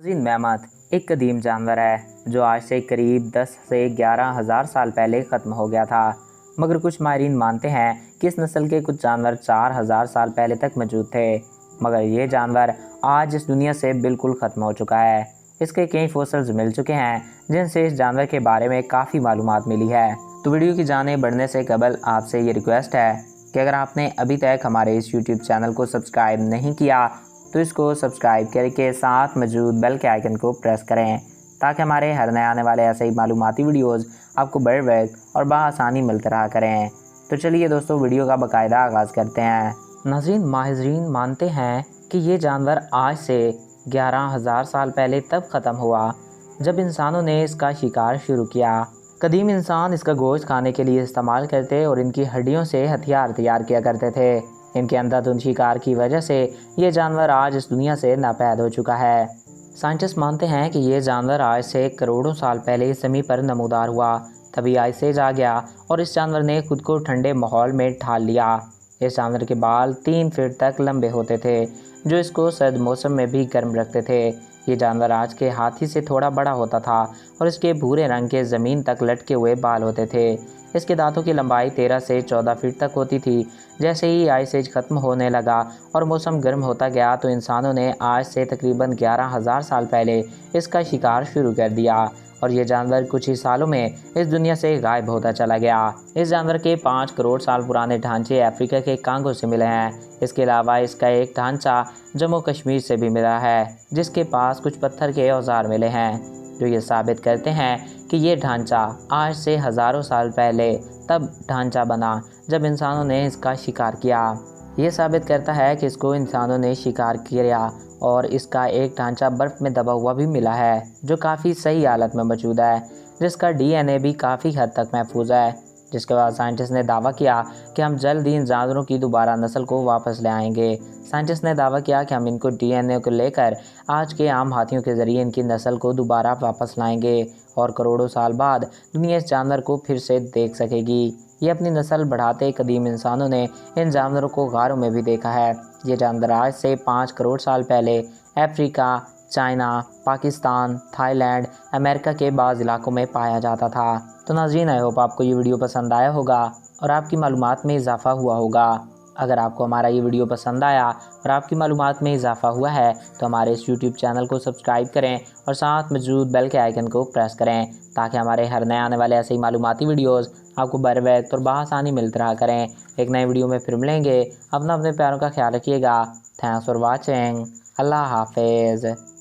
Gene mammoth एक कदीम जानवर है जो आज से करीब 10 से 11 हज़ार साल पहले ख़त्म हो गया था। मगर कुछ माहिरीन मानते हैं कि इस नस्ल के कुछ जानवर 4000 साल पहले तक मौजूद थे, मगर ये जानवर आज इस दुनिया से बिल्कुल ख़त्म हो चुका है। इसके कई फॉसिल्स मिल चुके हैं जिनसे इस जानवर के बारे में काफ़ी मालूमात मिली है। तो वीडियो की जाने बढ़ने से कबल आपसे ये रिक्वेस्ट है कि अगर आपने अभी तक हमारे इस यूट्यूब चैनल को सब्सक्राइब नहीं किया तो इसको सब्सक्राइब करके साथ मौजूद बेल के आइकन को प्रेस करें ताकि हमारे हर नए आने वाले ऐसे ही मालूमाती वीडियोस आपको बर वक्त और बआसानी मिलते रहा करें। तो चलिए दोस्तों, वीडियो का बाकायदा आगाज़ करते हैं। नाज़रीन, माहिरीन मानते हैं कि ये जानवर आज से 11,000 साल पहले तब ख़त्म हुआ जब इंसानों ने इसका शिकार शुरू किया। कदीम इंसान इसका गोश्त खाने के लिए इस्तेमाल करते और इनकी हड्डियों से हथियार तैयार किया करते थे। इनके अंधाधुंध शिकार की वजह से ये जानवर आज इस दुनिया से नापैद हो चुका है। साइंटिस्ट मानते हैं कि ये जानवर आज से करोड़ों साल पहले ज़मीन पर नमूदार हुआ, तभी आइस एज आ गया और इस जानवर ने खुद को ठंडे माहौल में ढाल लिया। इस जानवर के बाल 3 फीट तक लंबे होते थे जो इसको सर्द मौसम में भी गर्म रखते थे। ये जानवर आज के हाथी से थोड़ा बड़ा होता था और इसके भूरे रंग के ज़मीन तक लटके हुए बाल होते थे। इसके दांतों की लंबाई 13 से 14 फीट तक होती थी। जैसे ही आइस एज ख़त्म होने लगा और मौसम गर्म होता गया तो इंसानों ने आज से तकरीबन 11,000 साल पहले इसका शिकार शुरू कर दिया और ये जानवर कुछ ही सालों में इस दुनिया से गायब होता चला गया। इस जानवर के 5 करोड़ साल पुराने ढांचे अफ्रीका के कांगो से मिले हैं। इसके अलावा इसका एक ढांचा जम्मू कश्मीर से भी मिला है जिसके पास कुछ पत्थर के औजार मिले हैं जो ये साबित करते हैं कि ये ढांचा आज से हज़ारों साल पहले तब ढांचा बना जब इंसानों ने इसका शिकार किया। ये साबित करता है कि इसको इंसानों ने शिकार किया और इसका एक ढांचा बर्फ़ में दबा हुआ भी मिला है जो काफ़ी सही हालत में मौजूद है, जिसका डीएनए भी काफ़ी हद तक महफूज है। जिसके बाद साइंटिस्ट ने दावा किया कि हम जल्द ही इन जानवरों की दोबारा नस्ल को वापस ले आएंगे। साइंटिस्ट ने दावा किया कि हम इनको डीएनए को लेकर आज के आम हाथियों के ज़रिए इनकी नस्ल को दोबारा वापस लाएंगे और करोड़ों साल बाद दुनिया इस जानवर को फिर से देख सकेगी। ये अपनी नस्ल बढ़ाते कदीम इंसानों ने इन जानवरों को गारों में भी देखा है। ये जानवर आज से 5 करोड़ साल पहले Africa, China, Pakistan, Thailand, America के बाज़ इलाकों में पाया जाता था। तो नाज़रीन, आई होप आपको ये वीडियो पसंद आया होगा और आपकी मालूमात में इजाफ़ा हुआ होगा। अगर आपको हमारा ये वीडियो पसंद आया और आपकी मालूमात में इजाफ़ा हुआ है तो हमारे इस यूट्यूब चैनल को सब्सक्राइब करें और साथ मौजूद बेल के आइकन को प्रेस करें ताकि हमारे हर नए आने वाले ऐसे ही मालूमाती वीडियोज़ आपको बर वक्त और बआसानी मिलते रहा करें। एक नए वीडियो में फिर मिलेंगे। अपने प्यारों का ख्याल रखिएगा। Thanks for watching. अल्लाह हाफिज़।